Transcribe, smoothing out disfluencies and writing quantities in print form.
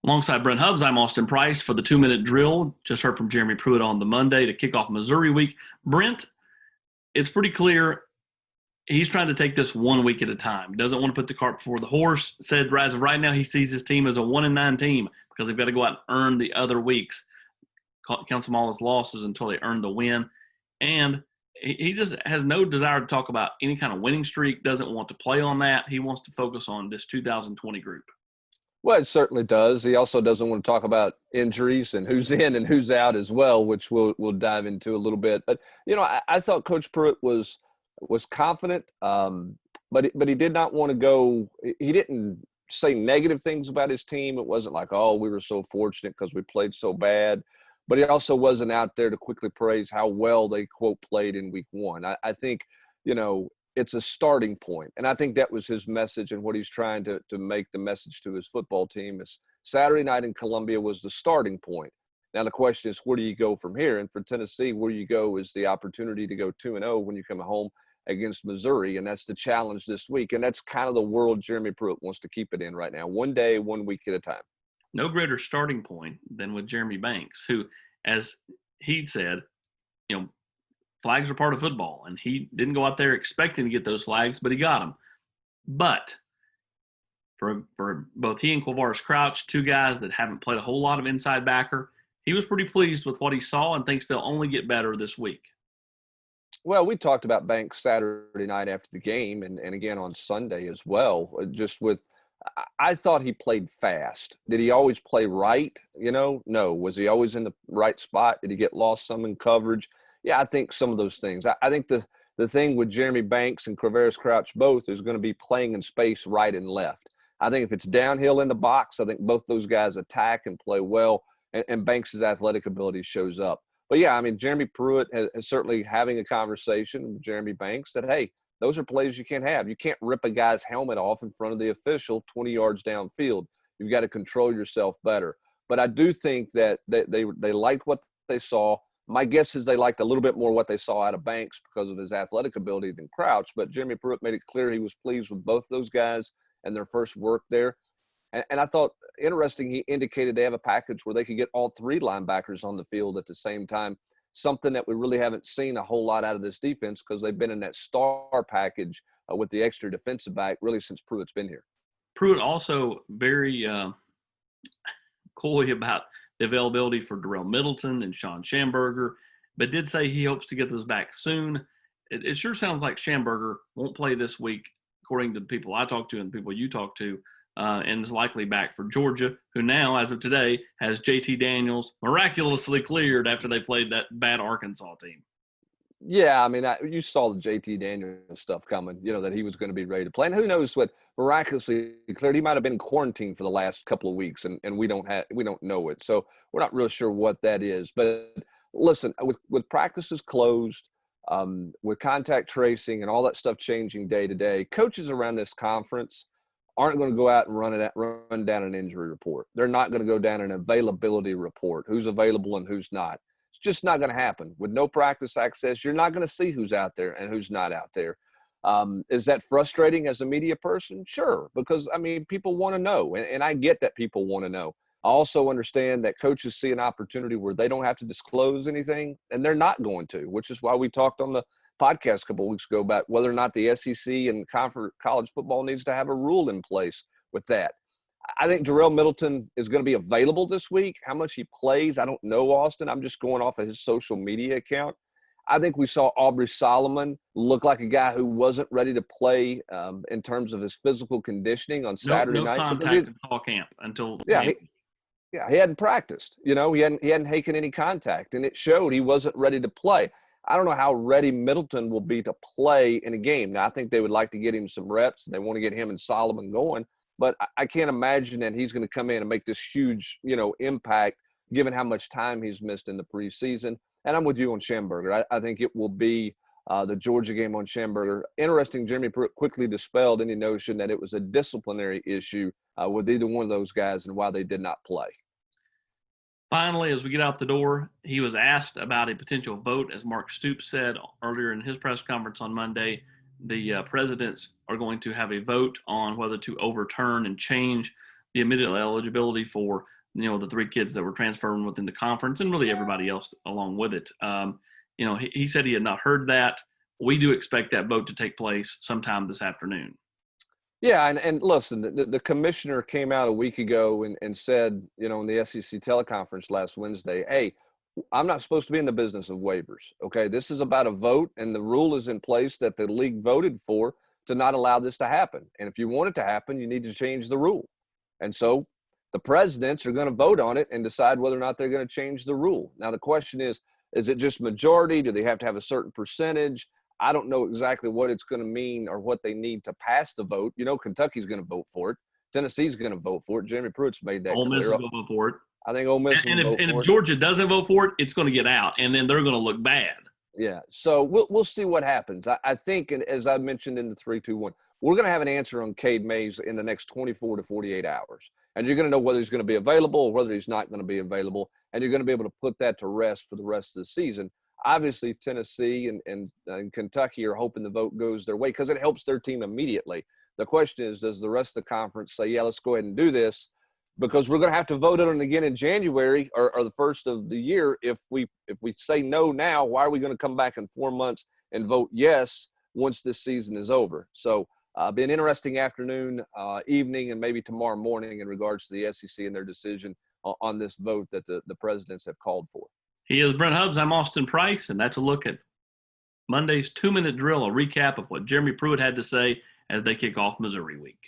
Alongside Brent Hubbs, I'm Austin Price for the 2-minute drill. Just heard from Jeremy Pruitt on the Monday to kick off Missouri week. Brent, it's pretty clear he's trying to take this 1 week at a time. Doesn't want to put the cart before the horse. Said as of right now he sees his team as a 1-9 team because they've got to go out and earn the other weeks. Counts them all as losses until they earn the win. And he just has no desire to talk about any kind of winning streak, doesn't want to play on that. He wants to focus on this 2020 group. Well, it certainly does. He also doesn't want to talk about injuries and who's in and who's out as well, which we'll dive into a little bit. But, I thought Coach Pruitt was confident, but he did not want to go – he didn't say negative things about his team. It wasn't like, oh, we were so fortunate because we played so bad. But he also wasn't out there to quickly praise how well they, quote, played in week one. I think, it's a starting point. And I think that was his message and what he's trying to make the message to his football team is Saturday night in Columbia was the starting point. Now the question is, where do you go from here? And for Tennessee, where you go is the opportunity to go 2-0 when you come home against Missouri. And that's the challenge this week. And that's kind of the world Jeremy Pruitt wants to keep it in right now. 1 day, 1 week at a time. No greater starting point than with Jeremy Banks, who, as he said, flags are part of football, and he didn't go out there expecting to get those flags, but he got them. But for both he and Quavaris Crouch, two guys that haven't played a whole lot of inside backer, he was pretty pleased with what he saw and thinks they'll only get better this week. Well, we talked about Banks Saturday night after the game and again on Sunday as well, I thought he played fast. Did he always play right? No. Was he always in the right spot? Did he get lost some in coverage? Yeah, I think some of those things. I think the thing with Jeremy Banks and Quavaris Crouch both is going to be playing in space right and left. I think if it's downhill in the box, I think both those guys attack and play well, and Banks' athletic ability shows up. But, yeah, Jeremy Pruitt is certainly having a conversation with Jeremy Banks that, hey, those are plays you can't have. You can't rip a guy's helmet off in front of the official 20 yards downfield. You've got to control yourself better. But I do think that they liked what they saw. My guess is they liked a little bit more what they saw out of Banks because of his athletic ability than Crouch. But Jeremy Pruitt made it clear he was pleased with both those guys and their first work there. And I thought interesting, he indicated they have a package where they could get all three linebackers on the field at the same time, something that we really haven't seen a whole lot out of this defense because they've been in that star package with the extra defensive back really since Pruitt's been here. Pruitt also very coy about the availability for Darrell Middleton and Sean Schamberger, but did say he hopes to get those back soon. It sure sounds like Schamberger won't play this week, according to the people I talked to and the people you talked to, and is likely back for Georgia, who now, as of today, has JT Daniels miraculously cleared after they played that bad Arkansas team. Yeah, you saw the JT Daniels stuff coming, that he was going to be ready to play. And who knows what miraculously cleared. He might have been quarantined for the last couple of weeks, and we don't know it. So we're not real sure what that is. But listen, with practices closed, with contact tracing and all that stuff changing day to day, coaches around this conference aren't going to go out and run down an injury report. They're not going to go down an availability report, who's available and who's not. It's just not going to happen. With no practice access, you're not going to see who's out there and who's not out there. Is that frustrating as a media person? Sure, because, people want to know, and I get that people want to know. I also understand that coaches see an opportunity where they don't have to disclose anything, and they're not going to, which is why we talked on the podcast a couple of weeks ago about whether or not the SEC and college football needs to have a rule in place with that. I think Darrell Middleton is going to be available this week. How much he plays, I don't know, Austin. I'm just going off of his social media account. I think we saw Aubrey Solomon look like a guy who wasn't ready to play in terms of his physical conditioning on Saturday night. No contact in fall camp until he hadn't practiced. He hadn't taken any contact, and it showed he wasn't ready to play. I don't know how ready Middleton will be to play in a game. Now, I think they would like to get him some reps. They want to get him and Solomon going. But I can't imagine that he's going to come in and make this huge, impact given how much time he's missed in the preseason. And I'm with you on Schamberger. I think it will be the Georgia game on Schamberger. Interesting, Jeremy Pruitt quickly dispelled any notion that it was a disciplinary issue with either one of those guys and why they did not play. Finally, as we get out the door, he was asked about a potential vote. As Mark Stoops said earlier in his press conference on Monday, the presidents are going to have a vote on whether to overturn and change the immediate eligibility for the three kids that were transferring within the conference and really everybody else along with it. He said he had not heard that. We do expect that vote to take place sometime this afternoon. Yeah, and listen, the commissioner came out a week ago and said, in the SEC teleconference last Wednesday, hey, I'm not supposed to be in the business of waivers. Okay, this is about a vote, and the rule is in place that the league voted for to not allow this to happen. And if you want it to happen, you need to change the rule. And so the presidents are going to vote on it and decide whether or not they're going to change the rule. Now, the question is it just majority? Do they have to have a certain percentage? I don't know exactly what it's going to mean or what they need to pass the vote. Kentucky's going to vote for it. Tennessee's going to vote for it. Jeremy Pruitt's made that Ole Miss clear. is going to vote for it. I think Ole Miss will vote for it. And if Georgia doesn't vote for it, it's going to get out, and then they're going to look bad. Yeah, so we'll see what happens. I think, and as I mentioned in the 3-2-1, we're going to have an answer on Cade Mays in the next 24 to 48 hours. And you're going to know whether he's going to be available or whether he's not going to be available, and you're going to be able to put that to rest for the rest of the season. Obviously, Tennessee and Kentucky are hoping the vote goes their way because it helps their team immediately. The question is, does the rest of the conference say, yeah, let's go ahead and do this? Because we're going to have to vote on it again in January or the first of the year. If we say no now, why are we going to come back in 4 months and vote yes once this season is over? So be an interesting afternoon, evening, and maybe tomorrow morning in regards to the SEC and their decision on this vote that the presidents have called for. He is Brent Hubbs. I'm Austin Price, and that's a look at Monday's 2-minute drill, a recap of what Jeremy Pruitt had to say as they kick off Missouri week.